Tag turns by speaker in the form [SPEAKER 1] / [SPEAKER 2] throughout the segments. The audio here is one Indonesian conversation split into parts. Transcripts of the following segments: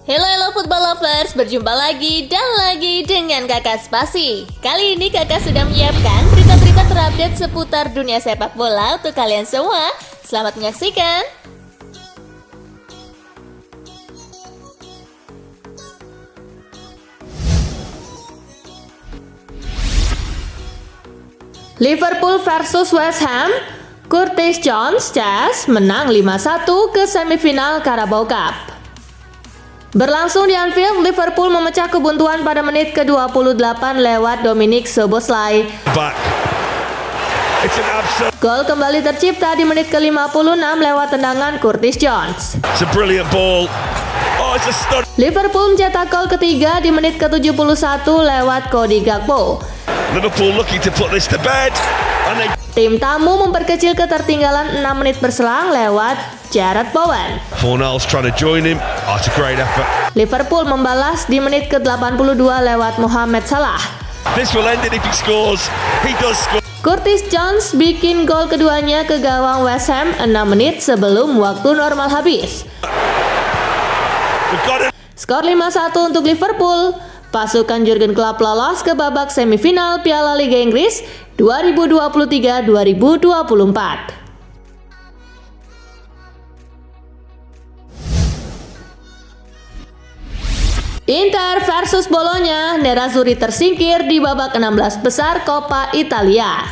[SPEAKER 1] Hello football lovers, berjumpa lagi dan lagi dengan Kakak Spasi. Kali ini Kakak sudah menyiapkan berita-berita terupdate seputar dunia sepak bola untuk kalian semua. Selamat menyaksikan. Liverpool versus West Ham, Curtis Jones menang 5-1 ke semifinal Carabao Cup. Berlangsung di Anfield, Liverpool memecah kebuntuan pada menit ke-28 lewat Dominic Szoboszlai. Gol kembali tercipta di menit ke-56 lewat tendangan Curtis Jones. Liverpool mencetak gol ketiga di menit ke-71 lewat Cody Gakpo. Tim tamu memperkecil ketertinggalan 6 menit berselang lewat Jarrod Bowen. Liverpool membalas di menit ke-82 lewat Mohamed Salah. Curtis Jones bikin gol keduanya ke gawang West Ham 6 menit sebelum waktu normal habis. Skor 5-1 untuk Liverpool. Pasukan Jurgen Klopp lolos ke babak semifinal Piala Liga Inggris 2023-2024. Inter versus Bologna, Nerazzurri tersingkir di babak 16 besar Coppa Italia.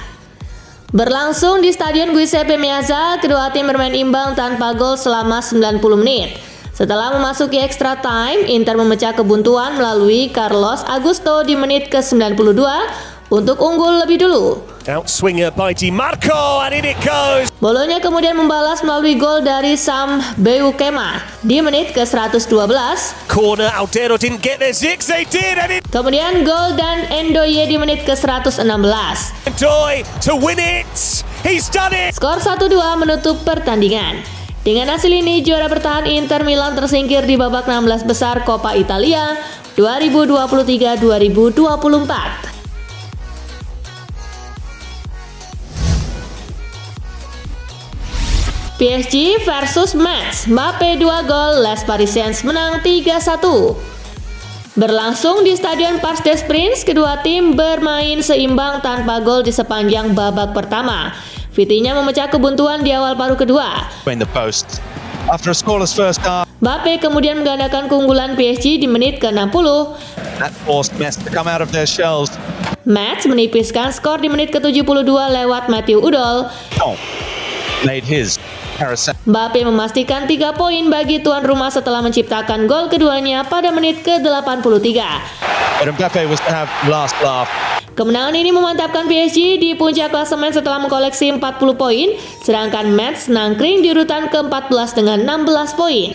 [SPEAKER 1] Berlangsung di Stadion Giuseppe Meazza, kedua tim bermain imbang tanpa gol selama 90 menit. Setelah memasuki extra time, Inter memecah kebuntuan melalui Carlos Augusto di menit ke-92 untuk unggul lebih dulu.
[SPEAKER 2] Outswinger by Di Marco and in it goes.
[SPEAKER 1] Bologna kemudian membalas melalui gol dari Sam Beukema di menit ke-112.
[SPEAKER 2] Corner, Audero didn't get there, Zirkzee did and it.
[SPEAKER 1] Kemudian gol dan Ndoye di menit ke-116.
[SPEAKER 2] Ndoye to win it. He's done it.
[SPEAKER 1] Skor 1-2 menutup pertandingan. Dengan hasil ini, juara bertahan Inter Milan tersingkir di babak 16 besar Coppa Italia 2023-2024. PSG versus Metz, Mbappe 2 gol, Les Parisiens menang 3-1. Berlangsung di Stadion Parc des Princes, kedua tim bermain seimbang tanpa gol di sepanjang babak pertama. Vitinha memecah kebuntuan di awal paruh kedua. Mbappe kemudian menggandakan keunggulan PSG di menit ke-60. Metz menipiskan skor di menit ke-72 lewat Mathieu Udol. Mbappe memastikan 3 poin bagi tuan rumah setelah menciptakan gol keduanya pada menit ke-83. Kemenangan ini memantapkan PSG di puncak klasemen setelah mengkoleksi 40 poin, sedangkan Metz nangkring di urutan ke-14 dengan 16 poin.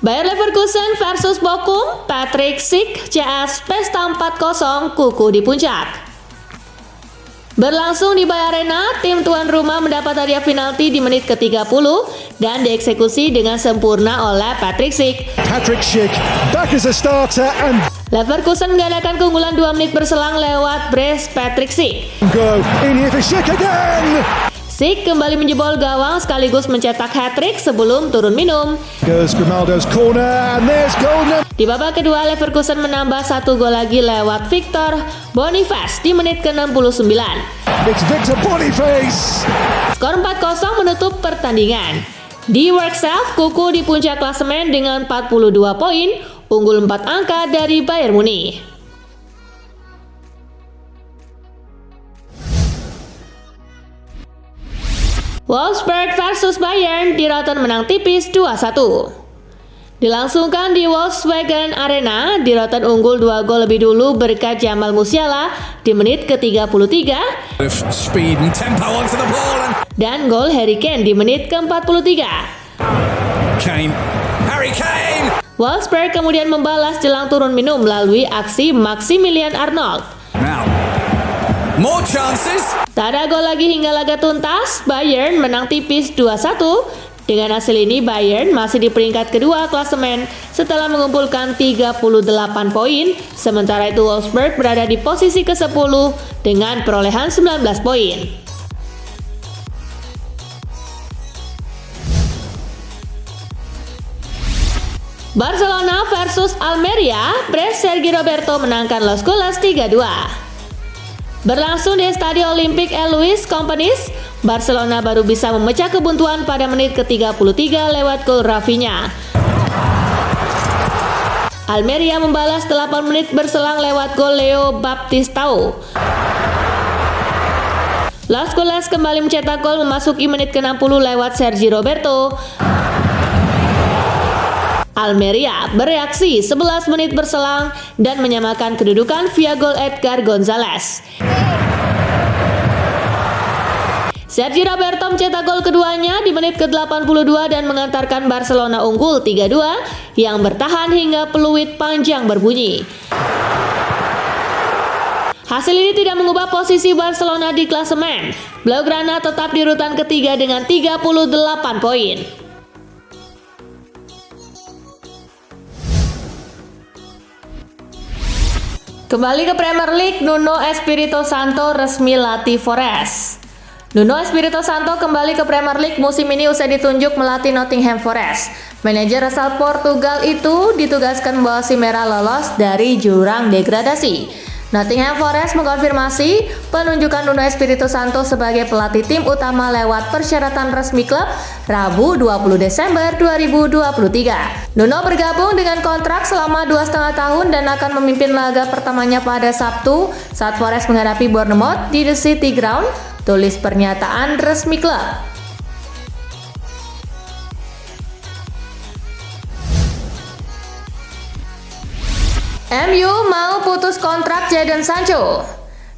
[SPEAKER 1] Bayer Leverkusen versus Bochum, Patrick Schick pesta 4-0 kuku di puncak. Berlangsung di Bayer Arena, tim tuan rumah mendapat hadiah penalti di menit ke-30 dan dieksekusi dengan sempurna oleh Patrick Schick.
[SPEAKER 3] Back as a starter and
[SPEAKER 1] Leverkusen menggandakan keunggulan 2 menit berselang lewat brace Patrick Schick.
[SPEAKER 3] go in here for Schick again.
[SPEAKER 1] Schick kembali menjebol gawang sekaligus mencetak hat-trick sebelum turun minum.
[SPEAKER 3] Goes Grimaldo's corner and there's goal number.
[SPEAKER 1] Di babak kedua, Leverkusen menambah 1 gol lagi lewat Victor Boniface di menit ke-69.
[SPEAKER 3] It's Victor Boniface.
[SPEAKER 1] Skor 4-0 menutup pertandingan. Di Workself, kuku di puncak klasemen dengan 42 poin, unggul 4 angka dari Bayern Munich. Wolfsburg versus Bayern, Dierotten menang tipis 2-1. Dilangsungkan di Volkswagen Arena, Dierotten unggul 2 gol lebih dulu berkat Jamal Musiala di menit ke-33 dan gol Harry Kane di menit ke-43.
[SPEAKER 2] Harry Kane.
[SPEAKER 1] Wolfsburg kemudian membalas jelang turun minum melalui aksi Maximilian Arnold.
[SPEAKER 2] Now, more chances.
[SPEAKER 1] Tak ada gol lagi hingga laga tuntas, Bayern menang tipis 2-1 Dengan hasil ini, Bayern masih di peringkat kedua klasemen setelah mengumpulkan 38 poin, sementara itu Wolfsburg berada di posisi ke-10 dengan perolehan 19 poin. Barcelona versus Almeria, Pres Sergi Roberto menangkan Los Gules 3-2. Berlangsung di Stadio Olympique Louis Companys, Barcelona baru bisa memecah kebuntuan pada menit ke-33 lewat gol Rafinha. Almeria membalas 8 menit berselang lewat gol Leo Baptistao. Los Gules kembali mencetak gol memasuki menit ke-60 lewat Sergi Roberto. Almeria bereaksi 11 menit berselang dan menyamakan kedudukan via gol Edgar Gonzalez. Sergi Roberto mencetak gol keduanya di menit ke-82 dan mengantarkan Barcelona unggul 3-2 yang bertahan hingga peluit panjang berbunyi. Hasil ini tidak mengubah posisi Barcelona di klasemen. Blaugrana tetap di urutan ketiga dengan 38 poin. Kembali ke Premier League, Nuno Espirito Santo resmi latih Forest. Nuno Espirito Santo kembali ke Premier League musim ini usai ditunjuk melatih Nottingham Forest. Manajer asal Portugal itu ditugaskan membawa si merah lolos dari jurang degradasi. Nottingham Forest mengkonfirmasi penunjukan Nuno Espirito Santo sebagai pelatih tim utama lewat persyaratan resmi klub Rabu 20 Desember 2023. Nuno bergabung dengan kontrak selama 2,5 tahun dan akan memimpin laga pertamanya pada Sabtu saat Forest menghadapi Bournemouth di The City Ground, tulis pernyataan resmi klub. MU mau putus kontrak Jadon Sancho.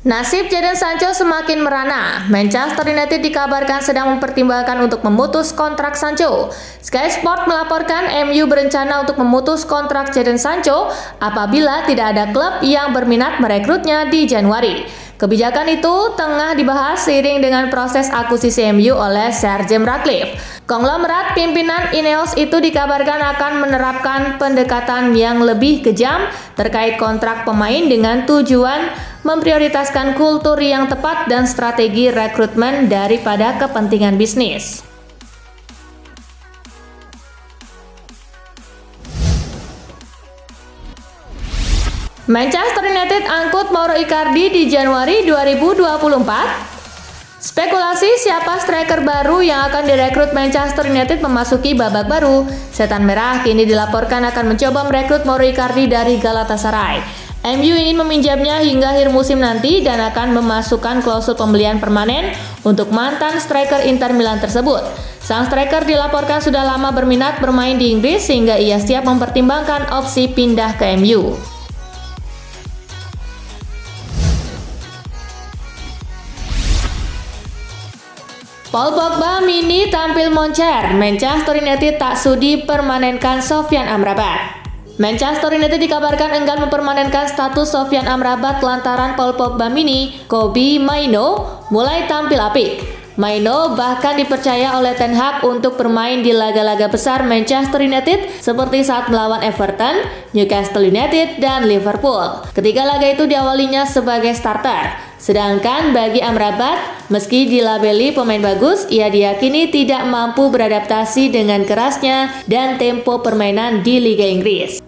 [SPEAKER 1] Nasib Jadon Sancho semakin merana. Manchester United dikabarkan sedang mempertimbangkan untuk memutus kontrak Sancho. Sky Sport melaporkan MU berencana untuk memutus kontrak Jadon Sancho apabila tidak ada klub yang berminat merekrutnya di Januari. Kebijakan itu tengah dibahas seiring dengan proses akuisisi MU oleh Sir Jim Ratcliffe. Konglomerat pimpinan Ineos itu dikabarkan akan menerapkan pendekatan yang lebih kejam terkait kontrak pemain dengan tujuan memprioritaskan kultur yang tepat dan strategi rekrutmen daripada kepentingan bisnis. Manchester United angkut Mauro Icardi di Januari 2024. Spekulasi siapa striker baru yang akan direkrut Manchester United memasuki babak baru. Setan Merah kini dilaporkan akan mencoba merekrut Mauro Icardi dari Galatasaray. MU ingin meminjamnya hingga akhir musim nanti dan akan memasukkan klausul pembelian permanen untuk mantan striker Inter Milan tersebut. Sang striker dilaporkan sudah lama berminat bermain di Inggris sehingga ia siap mempertimbangkan opsi pindah ke MU. Paul Pogba mini tampil moncer, Manchester United tak sudi permanenkan Sofyan Amrabat. Manchester United dikabarkan enggan mempermanenkan status Sofyan Amrabat lantaran Paul Pogba mini, Kobbie Mainoo, mulai tampil apik. Mainoo bahkan dipercaya oleh Ten Hag untuk bermain di laga-laga besar Manchester United seperti saat melawan Everton, Newcastle United, dan Liverpool. Ketiga laga itu diawalinya sebagai starter. Sedangkan bagi Amrabat, meski dilabeli pemain bagus, ia diyakini tidak mampu beradaptasi dengan kerasnya dan tempo permainan di Liga Inggris.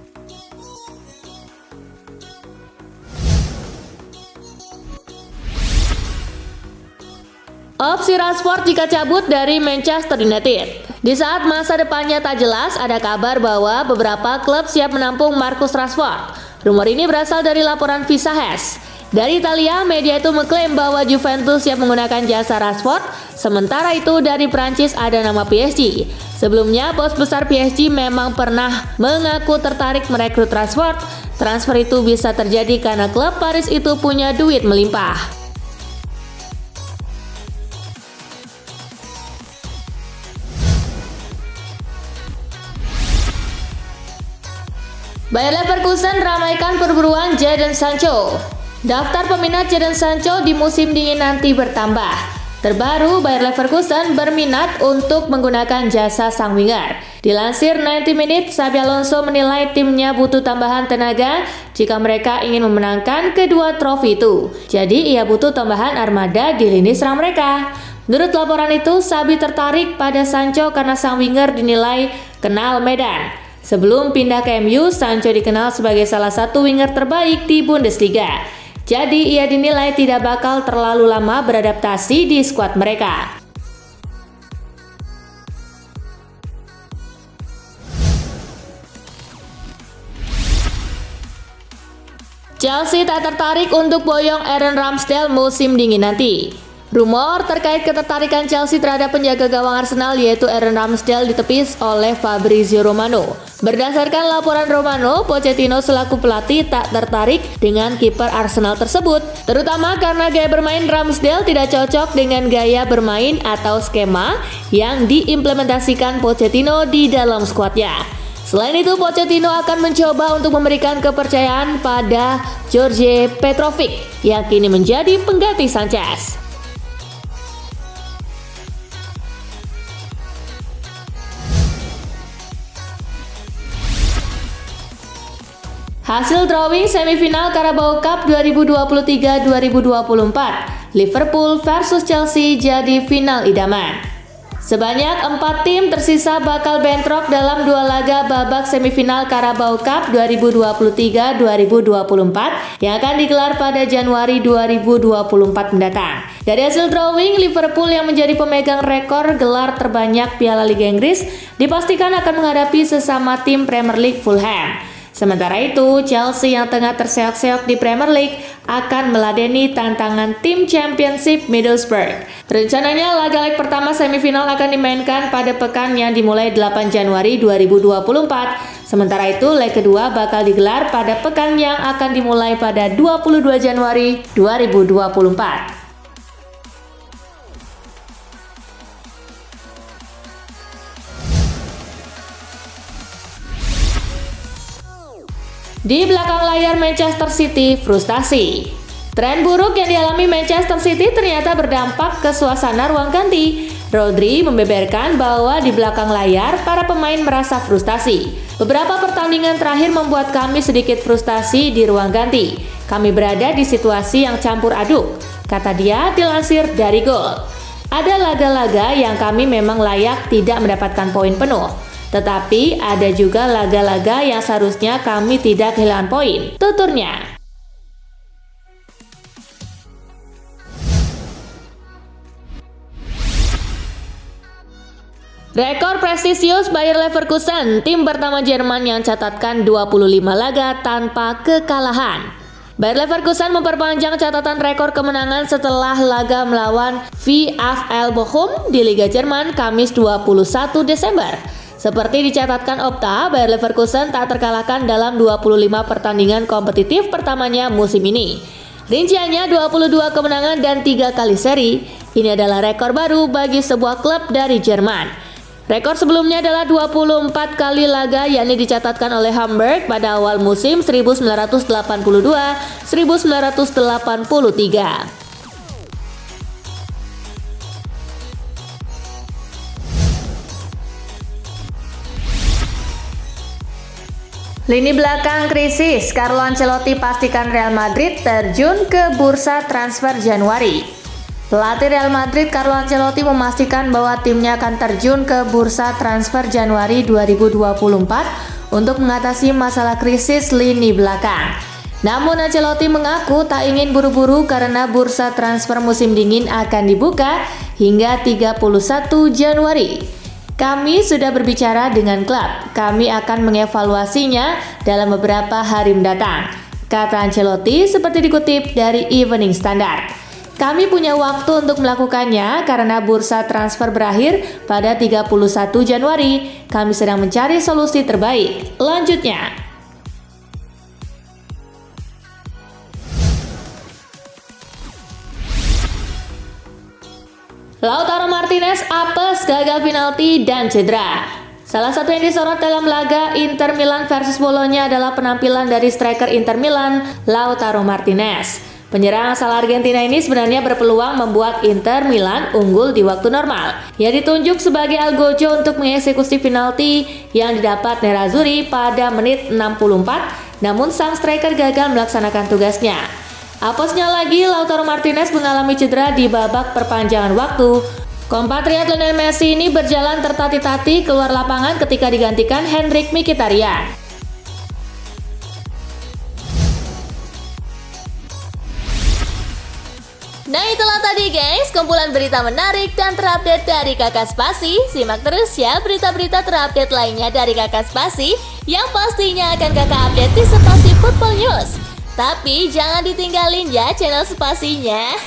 [SPEAKER 1] Opsi Rashford jika cabut dari Manchester United. Di saat masa depannya tak jelas, ada kabar bahwa beberapa klub siap menampung Marcus Rashford. Rumor ini berasal dari laporan Visahes. Dari Italia, media itu mengklaim bahwa Juventus siap menggunakan jasa Rashford, sementara itu dari Prancis ada nama PSG. Sebelumnya, bos besar PSG memang pernah mengaku tertarik merekrut Rashford. Transfer itu bisa terjadi karena klub Paris itu punya duit melimpah. Bayer Leverkusen ramaikan perburuan Jadon Sancho. Daftar peminat Jadon Sancho di musim dingin nanti bertambah. Terbaru, Bayer Leverkusen berminat untuk menggunakan jasa sang winger. Dilansir 90 Minutes, Xabi Alonso menilai timnya butuh tambahan tenaga jika mereka ingin memenangkan kedua trofi itu. Jadi ia butuh tambahan armada di lini serang mereka. Menurut laporan itu, Xabi tertarik pada Sancho karena sang winger dinilai kenal medan. Sebelum pindah ke MU, Sancho dikenal sebagai salah satu winger terbaik di Bundesliga. Jadi ia dinilai tidak bakal terlalu lama beradaptasi di skuad mereka. Chelsea tak tertarik untuk boyong Aaron Ramsdale musim dingin nanti. Rumor terkait ketertarikan Chelsea terhadap penjaga gawang Arsenal yaitu Aaron Ramsdale ditepis oleh Fabrizio Romano. Berdasarkan laporan Romano, Pochettino selaku pelatih tak tertarik dengan kiper Arsenal tersebut, terutama karena gaya bermain Ramsdale tidak cocok dengan gaya bermain atau skema yang diimplementasikan Pochettino di dalam skuadnya. Selain itu, Pochettino akan mencoba untuk memberikan kepercayaan pada George Petrovic yang kini menjadi pengganti Sanchez. Hasil drawing semifinal Carabao Cup 2023-2024, Liverpool versus Chelsea jadi final idaman. Sebanyak 4 tim tersisa bakal bentrok dalam 2 laga babak semifinal Carabao Cup 2023-2024 yang akan digelar pada Januari 2024 mendatang. Dari hasil drawing, Liverpool yang menjadi pemegang rekor gelar terbanyak Piala Liga Inggris dipastikan akan menghadapi sesama tim Premier League Fulham. Sementara itu, Chelsea yang tengah terseok-seok di Premier League akan meladeni tantangan tim Championship Middlesbrough. Rencananya laga leg pertama semifinal akan dimainkan pada pekan yang dimulai 8 Januari 2024. Sementara itu, leg kedua bakal digelar pada pekan yang akan dimulai pada 22 Januari 2024. Di belakang layar Manchester City frustasi. Tren buruk yang dialami Manchester City ternyata berdampak ke suasana ruang ganti. Rodri membeberkan bahwa di belakang layar para pemain merasa frustasi. Beberapa pertandingan terakhir membuat kami sedikit frustasi di ruang ganti. Kami berada di situasi yang campur aduk, kata dia dilansir dari Goal. Ada laga-laga yang kami memang layak tidak mendapatkan poin penuh. Tetapi ada juga laga-laga yang seharusnya kami tidak kehilangan poin, tuturnya. Rekor prestisius Bayer Leverkusen, tim pertama Jerman yang catatkan 25 laga tanpa kekalahan. Bayer Leverkusen memperpanjang catatan rekor kemenangan setelah laga melawan VfL Bochum di Liga Jerman Kamis 21 Desember. Seperti dicatatkan Opta, Bayer Leverkusen tak terkalahkan dalam 25 pertandingan kompetitif pertamanya musim ini. Rinciannya 22 kemenangan dan 3 kali seri. Ini adalah rekor baru bagi sebuah klub dari Jerman. Rekor sebelumnya adalah 24 kali laga yakni dicatatkan oleh Hamburg pada awal musim 1982-1983. Lini belakang krisis, Carlo Ancelotti pastikan Real Madrid terjun ke bursa transfer Januari. Pelatih Real Madrid Carlo Ancelotti memastikan bahwa timnya akan terjun ke bursa transfer Januari 2024 untuk mengatasi masalah krisis lini belakang. Namun Ancelotti mengaku tak ingin buru-buru karena bursa transfer musim dingin akan dibuka hingga 31 Januari. Kami sudah berbicara dengan klub, kami akan mengevaluasinya dalam beberapa hari mendatang, kata Ancelotti seperti dikutip dari Evening Standard. Kami punya waktu untuk melakukannya karena bursa transfer berakhir pada 31 Januari. Kami sedang mencari solusi terbaik. Lanjutnya. Lautaro Martinez apes, gagal penalti dan cedera. Salah satu yang disorot dalam laga Inter Milan versus Bologna adalah penampilan dari striker Inter Milan, Lautaro Martinez. Penyerang asal Argentina ini sebenarnya berpeluang membuat Inter Milan unggul di waktu normal. Ia ditunjuk sebagai algojo untuk mengeksekusi penalti yang didapat Nerazzurri pada menit 64, namun sang striker gagal melaksanakan tugasnya. Apesnya lagi, Lautaro Martinez mengalami cedera di babak perpanjangan waktu. Kompatriot Lionel Messi ini berjalan tertati-tati keluar lapangan ketika digantikan Henrikh Mkhitaryan. Nah itulah tadi guys, kumpulan berita menarik dan terupdate dari Kakak Spasi. Simak terus ya berita-berita terupdate lainnya dari Kakak Spasi yang pastinya akan Kakak update di Spasi Football News. Tapi jangan ditinggalin ya channel Spasinya,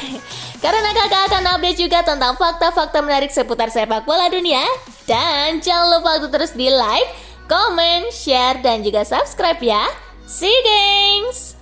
[SPEAKER 1] karena Kakak akan update juga tentang fakta-fakta menarik seputar sepak bola dunia. Dan jangan lupa untuk terus di like, comment, share, dan juga subscribe ya. See you guys!